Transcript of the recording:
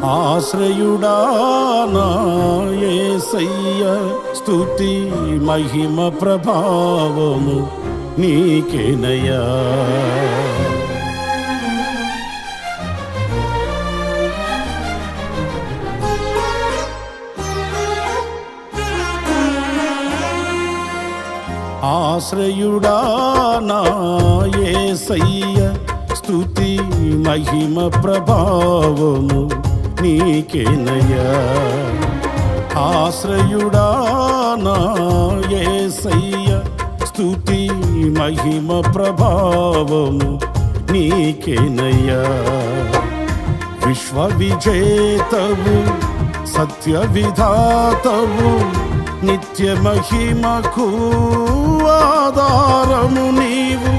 ఆశ్రయుడా నా యేసయ్య, స్తుతి మహిమ ప్రభావము నీకేనయ్యా. ఆశ్రయుడా నా యేసయ్య, స్తుతి మహిమ ప్రభావము నీకేనయ్యా. ఆశ్రయుడా నా యేసయ్య, స్తుతి మహిమ ప్రభావము నీకేనయ్యా. విశ్వ విజేతవు, సత్య విధాతవు, నిత్య మహిమకు ఆధారము నీవు.